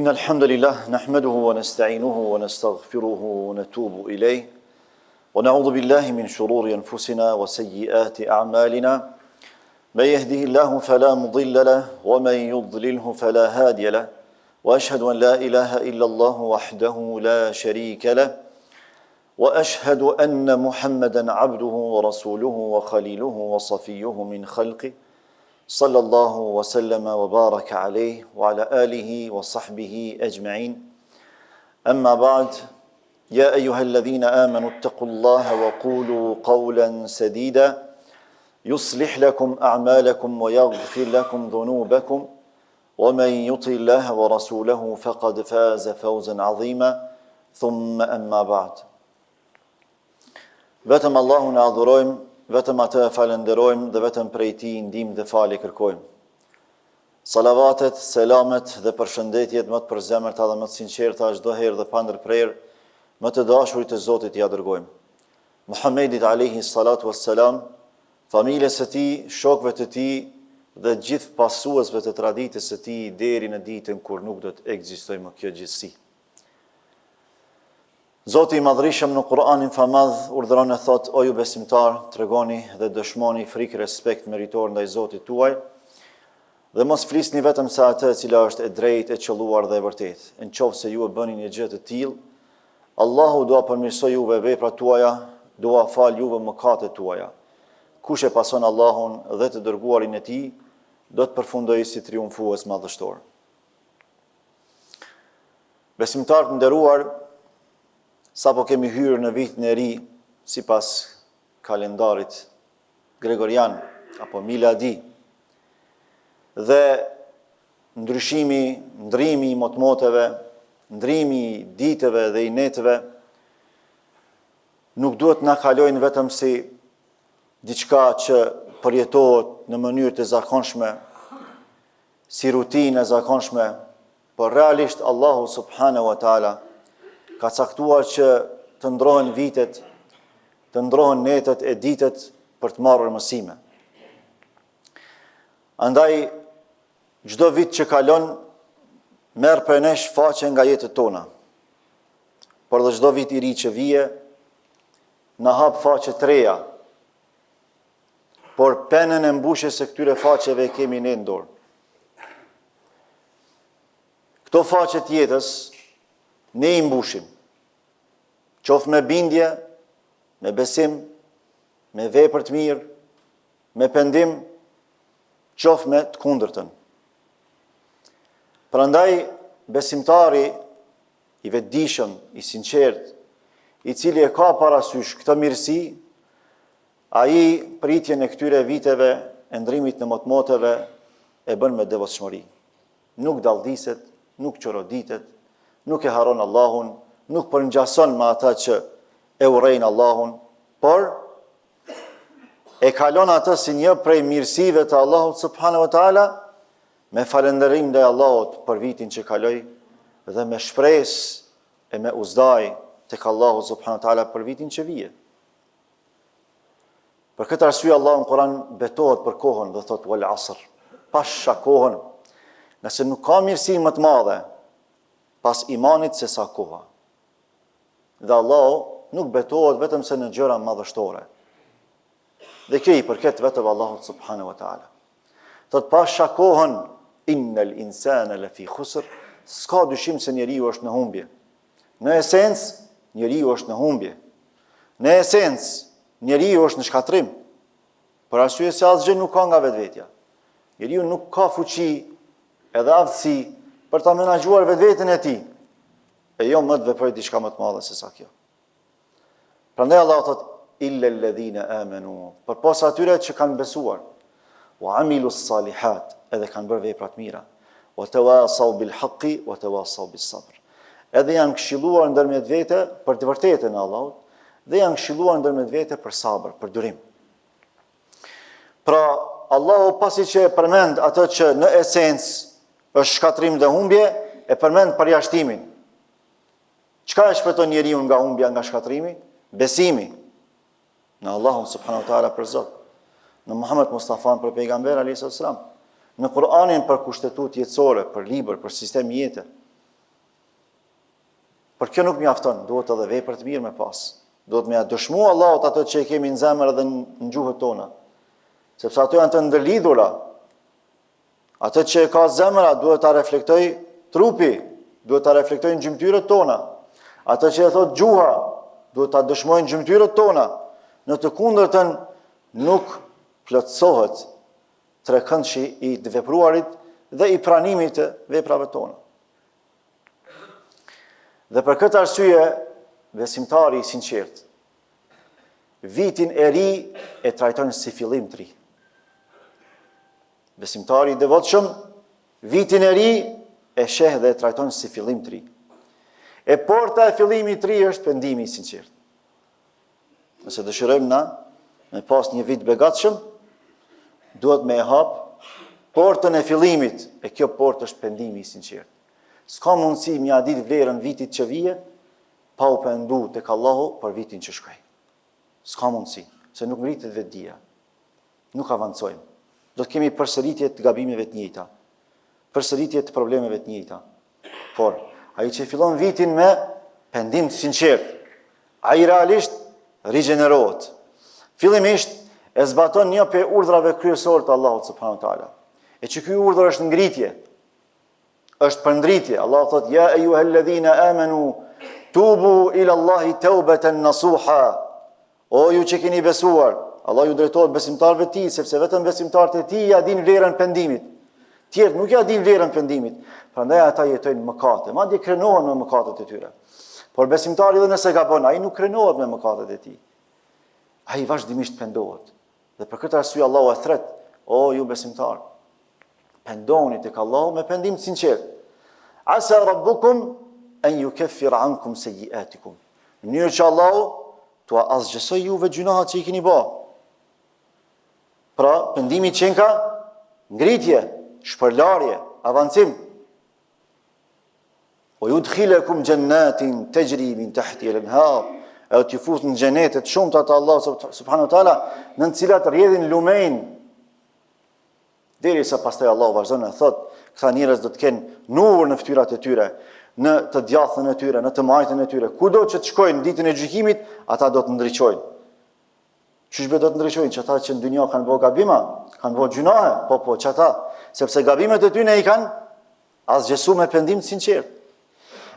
الحمد لله نحمده ونستعينه ونستغفره ونتوب إليه ونعوذ بالله من شرور أنفسنا وسيئات أعمالنا من يهده الله فلا مضل له ومن يضلله فلا هادي له وأشهد أن لا إله إلا الله وحده لا شريك له وأشهد أن محمدا عبده ورسوله وخليله وصفيه من خلقه صلى الله وسلم وبارك عليه وعلى آله وصحبه أجمعين أما بعد يا أيها الذين آمنوا اتقوا الله وقولوا قولا سديدا يصلح لكم أعمالكم ويغفر لكم ذنوبكم ومن يطع الله ورسوله فقد فاز فوزا عظيما ثم أما بعد vetëm Allahun e adhurojmë, vetëm atë e falenderojmë dhe vetëm prej tij ndihmë dhe falje kërkojmë. Salavatet, selamet dhe përshëndetjet më të përzemërta dhe më të sinqerta çdo herë dhe pa ndërprerje më të dashurit të Zotit ja dërgojmë. Muhammedit alayhi salatu wassalam, familjes së tij, shokëve të tij dhe gjithë pasuesve të traditës së tij deri në ditën kur nuk do të ekzistojë më kjo gjithësi. Zoti i madhrishëm në Kur'anin famadh urdhëron e thot: o ju besimtar, tregoni dhe dëshmoni frikë respekt meritor ndaj Zotit tuaj, dhe mos flisni vetëm se atë e cila është e drejtë, e qelluar dhe e vërtetë. Nëse ju e bëni një gjë të tillë, Allahu do përmirësoj juve veprat tuaja, do fal juve mëkatet tuaja. Kush e pason Allahun dhe të dërguarin e tij, do të përfundojë si triumfues madhështor. Besimtarët nderuar, sapo kemi hyrë në vitin e ri sipas kalendarit gregorian apo miladi, dhe ndrimi i motmoteve, ndrimi i ditëve dhe i netëve nuk duhet na kalojnë vetëm si diçka që përjetohet në mënyrë të zakonshme, si rutinë e zakonshme, por realisht Allahu subhanahu wa taala ka caktuar që të ndrohen vitet, të ndrohen netët e ditët për të marrë mësime. Andaj, çdo vit që kalon, merr për nesh faqe nga jetët tona. Por dhe çdo vit i ri që vije, na hap faqe të reja. Por penën e mbushjes së këtyre faqeve kemi ne në dorë. Këto faqe të jetës ne i mbushim, qoftë me bindje, me besim, me vepër të mirë, me pendim, qoftë me të kundërtën. Prandaj, besimtari i vetëdijshëm, i sinqert, i cili e ka parasysh këtë mirësi, ai pritjen e këtyre viteve, e ndrimit në motmoteve, e bën me devotshmëri. Nuk dalldiset, nuk qoroditet, nuk e haron Allahun, nuk përngjason me ata që e urrejnë Allahun, por e kalon atë si një prej mirësive të Allahut subhanahu wa taala, me falënderim ndaj Allahut për vitin që kaloi dhe me shpresë e me uzdaj tek Allahu subhanahu wa taala për vitin që vije. Për këtë arsye Allahu në Kur'an betohet për kohën dhe thot wal asr, pasha kohën, nëse nuk ka mirësi më të madhe pas imanit se sa koha. Dhe Allahu nuk betohet vetëm se në gjëra madhështore. Dhe kjo i përket vetëm Allahut subhanahu wa taala. Thot pasha kohën, innal insana lafi khusr, s'ka dyshim se njeriu është në humbje. Në esencë, njeriu është në humbje. Në esencë, njeriu është në shkatrim. Për arsye se asgjë nuk ka nga vetvetja. Njeriu nuk ka fuqi edhe aftësi për ta menaxhuar vetveten e tij, e jo më të veprojë diçka më të madhe se sa kjo. Prandaj Allah thot illa alladhina amanu, përposa atyre që kanë besuar, wa amilus salihat, edhe kanë bërë vepra të mira, wa tawasaw bil haqqi wa tawasaw bis sabr. Edhe janë këshilluar ndërmjet vete për të vërtetën e Allahut, dhe janë këshilluar ndërmjet vete për sabër, për durim. Pra Allahu pasi që e përmend atë që në esencë është shkatrim dhe humbje, e përmend përjashtimin. Çka e shpëton njeriu nga humbja, nga shkatrimi? Besimi në Allahun subhanahu wa taala për Zot, në Muhammed Mustafa për pejgamber alayhis salam, në Kur'anin për kushtetut jetësore, për libër, për sistem jete. Por kjo nuk mjafton, duhet edhe vepër të mirë me pas. Duhet me dëshmu Allahut ato që i kemi në zemër dhe në gjuhët tona. Sepse ato janë të ndërlidhura. Ato që ka zemra duhet ta reflektoj trupi, duhet ta reflektojnë gjymtyrët tona. Ato që e thot gjuha duhet ta dëshmojnë gjymtyrët tona. Në të kundërtën nuk plotësohet trekëndshi i të vepruarit dhe i pranimit të veprave tona. Dhe për këtë arsye, besimtari i sinqert, vitin e ri e trajton si fillim të ri. Besimtari i devotshëm, vitin e ri e sheh dhe e trajton si fillim të ri. E porta e fillimit të ri është pendimi i sinqert. Nëse dëshirojmë na me pas një vit begatshëm, duhet me e hap portën e fillimit, e kjo portë është pendimi i sinqert. S'ka mundësi mja ditë vlerën vitit që vije, pa u pendu tek Allahu për vitin që shkoj. S'ka mundësi, se nuk ngritet vetdia. Nuk avancojmë. Do të kemi përsëritje të gabimeve të njëjta, përsëritje të problemeve të njëjta. Por ai që fillon vitin me pendim të sinqert, ai realisht rigjenerohet. Fillimisht e zbaton një prej urdhrave kryesorë të Allahut subhanahu wa taala. E që ky urdhër është ngritje, është përndritje. Allah thot, ja ejuhalladhina amanu, tubu ila Allahi taubatan nasuha. O ju që keni besuar, Allah ju drejtohet besimtarëve të tij, sepse vetëm besimtarët e tij ja din vlerën pendimit. Tjerë nuk ja din vlerën pendimit. Prandaj ata jetojnë mëkate, madje krenohen me mëkatet e tyre. Por besimtari edhe nëse gabon, ai nuk krenohet me mëkatet e tij. Ai vazhdimisht pendohet. Dhe për këtë arsye Allahu e thret, o ju besimtarë, pendoni tek Allahu me pendim të sinqert. Asa rabbukum an yukaffir ankum sayyi'atikum. Në mënyrë që Allahu t'ua azgjësoj juve gjunahat që i keni bë. Pra, pendimi qenë ka ngritje, shpërlarje, avancim. O yudkhilukum jannatin tajri min tahtiha al-anhar. E t'ju fut në xhenetet shumëta të Allahu subhanahu wa taala, në të cilat rrjedhin lumen. Derisa pastaj Allahu vazhdon e thot, këta njerëz do të kenë nur në fytyrat e tyre, në të djathën e tyre, në të majtën e tyre. Kudo që të shkojnë ditën e gjykimit, ata do të ndriçojnë. Çish do të ndriçojnë që ata që në dynjë kanë bërë gabime, kanë bërë gjunahe, po çata, sepse gabimet e tyre i kanë asgjësuar me pendim të sinqert.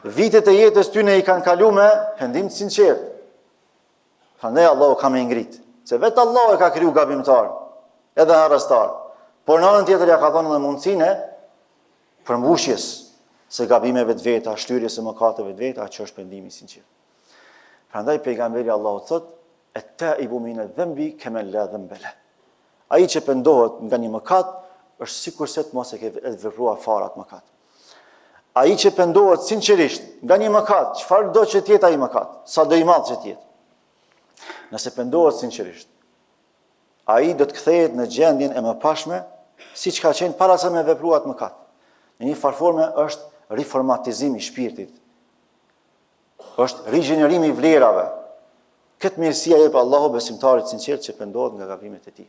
Vitet e jetës tyre i kanë kaluar me pendim të sinqert. Prandaj Allahu ka më ngrit, se vetë Allahu e ka kriju gabimtar, edhe harrastar. Por në anën tjetër ja ka dhënë edhe mundësinë përmbushjes së gabimeve të veta, shtyrjes së mëkateve të veta, që është pendimi i sinqert. Prandaj pejgamberi Allahut thot, "Et-taibu min adh-dhanbi kaman la dhanba lahu." Ai që pendohet nga një mëkat është sikurse të mos e ke vepruar fare atë mëkat. Ai që pendohet sinqerisht nga një mëkat, çfarë do që të jetë ai mëkat, sa do i madh që të jetë. Nëse pendohet sinqerisht, ai do të kthehet në gjendjen e mëpashme, siç ka qenë para se me vepruar atë mëkat. Në një farforme është riformatizimi i shpirtit. Është rigjenerimi i vlerave. Këtë mirësia jep Allahu besimtarit sinqert që pendohet nga gabimet e tij.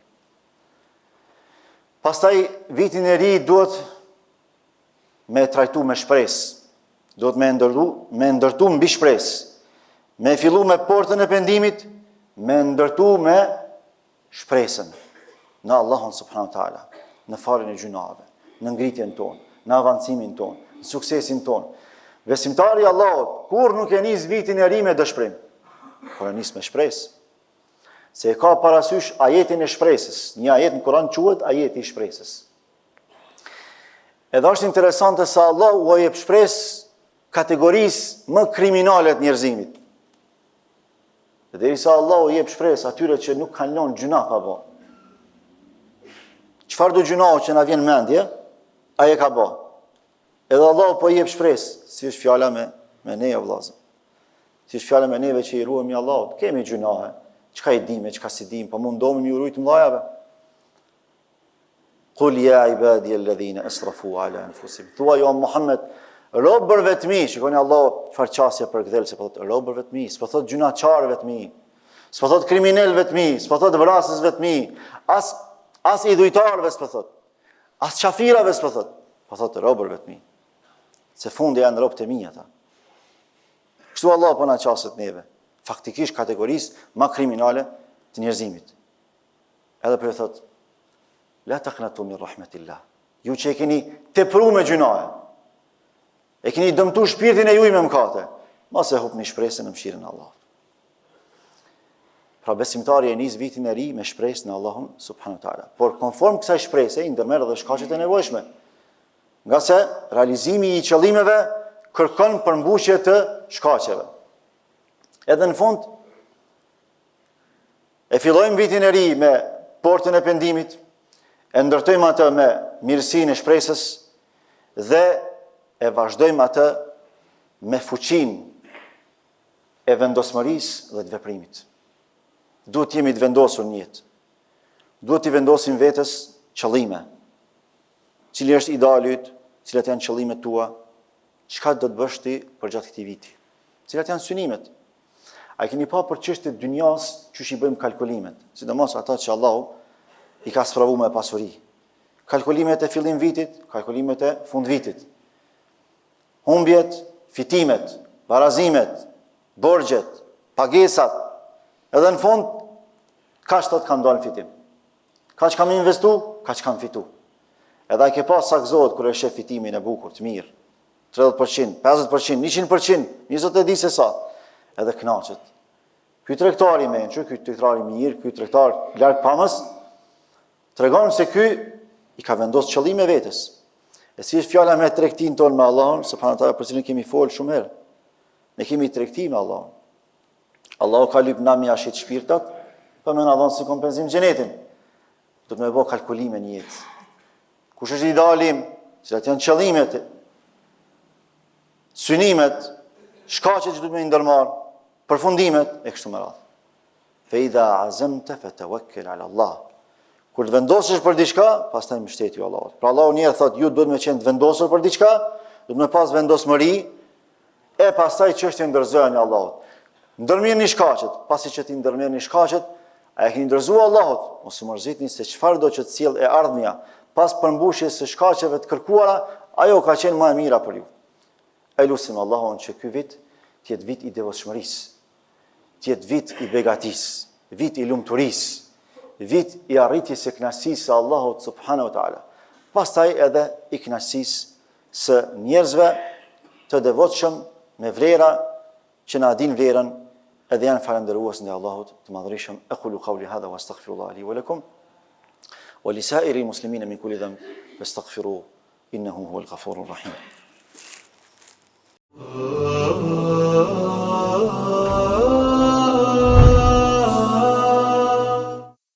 Pastaj vitin e ri duhet me trajtu me shpresë. Duhet me ndërtu mbi shpresë. Me fillu me portën e pendimit, me ndërtu me shpresën në Allahun subhanahu wa taala, në faljen e gjunave, në ngritjen tonë, në avancimin tonë, në suksesin tonë. Besimtari i Allahut kur nuk e nis vitin e ri me dëshpërim, por e nis me shpresë. Se e ka parasysh ajetin e shpresës. Një ajet në Kur'an quhet ajeti i shpresës. Edhe është interesante se Allahu u jep shpresë kategorisë më kriminale të njerëzimit. Dhe derisa Allahu jep shpresë atyre që nuk kanë lënë gjuna pa bë. Çfarë do gjunaho që na vjen mendje, ai e ka bë. Edhe Allahu po jep shpresë, si është fjala me ne vëllazë. Si është fjala me neve që i ruhemi Allahut. Kemi gjunahe, çka i dimë, çka si dimë, po mundohemi mi urujt mëdhajave. Qul ya ibadi alladhina asrafu ala anfusihim. Thua jo Muhammed, robërve të mi, shikoni Allahu çfarë qasje për gdhel se po thotë robërve të mi, s'po thotë gjunaçarëve të mi, s'po thotë kriminalëve të mi, s'po thotë vrasësve të mi, as i dhujtarëve s'po thotë, as qafirave s'po thotë, po thotë robërve të mi. Se fundi janë robët e mi ata. Kështu Allah po na qaset neve, faktikisht kategorisë ma kriminale të njerëzimit. Edhe për e thot, la taqnatu min rahmetillah. Ju që e keni tepru me gjunaje, e keni dëmtu shpirtin e juj me mëkate, mos e hupni shpresën në mëshirën e Allahut. Pra besimtari e nis vitin e ri me shpresë në Allahun subhanahu wa taala. Por konform kësaj shprese i ndërmerr edhe shkaqet e nevojshme. Nga se realizimi i qëllimeve kërkon përmbushje të shkaqeve. Edhe në fund e fillojmë vitin e ri me portën e pendimit, e ndërtojmë atë me mirësinë e shpresës dhe e vazhdojmë atë me fuqinë e vendosmërisë dhe të veprimit. Duhet jemi të vendosur në jetë. Duhet të vendosim vetes qëllime. Cili është ideali yt, cilat janë qëllimet tua, çka do të bësh ti përgjatë këtij viti. Cilat janë synimet? A keni pa për çështjet e dunjas çush i bëjmë kalkulimet, sidomos ata që Allahu i ka spravuar me pasuri. Kalkulimet e fillim vitit, kalkulimet e fund vitit. Humbjet, fitimet, barazimet, borxhet, pagesat. Edhe në fund, kaç thot kam dalë në fitim. Kaç kam investu, kaç kam fitu. Edhe ai ke pas sakzohet kur e shef fitimin e bukur, të mirë. 30%, 50%, 100%, 20 e di se sa. Edhe kënaqet. Ky tregtar i mençur, ky tregtar i mirë, ky tregtar larg pamës, tregon se ky i ka vendosur qëllime vetes. E si është fjala me tregtin ton me Allahun, subhanallahu teala, për cilën kemi folë shumë herë. Ne kemi tregti me Allahun. Allahu ka lyp na mi ashit shpirtat, për me na dhënë si kompenzim xhenetin. Do të më bëj kalkulime në jetë. Kush është idealim, cilat janë qëllimet, synimet, shkaqet që duhet me ndërmarr, përfundimet e kështu me radhë. Fa idha azamta fatawakkal ala Allah. Kur të vendosësh për diçka, pastaj mbështeti Allahut. Pra Allahu një herë thotë, ju duhet me qenë të vendosur për diçka, duhet me pas vendosmëri, e pastaj çështja ndërzohen e Allahut. Ndërmirni shkaqet, pasi që ti ndërmirni shkaqet, a e keni ndërzuar Allahut, mos u mërzitni se çfarë do që të sjell e ardhmja pas përmbushjes së shkaqeve të kërkuara, ajo ka qenë më e mira për ju. E lutim Allahun që ky vit të jetë vit i devotshmërisë, të jetë vit i begatisë, vit i lumturisë, vit i arritjes së kënaqësisë së Allahut subhanahu wa taala. Pastaj edhe i kënaqësisë së njerëzve të devotshëm me vlera që na din vlerën edhe janë falëndërues ndaj Allahut të madhërisëm. Aqulu qawli hadha wa astaghfirullah li wa lakum wa li sa'iri muslimina min kulli dhanb fastaghfiruhu innahu huwal ghafurur rahim.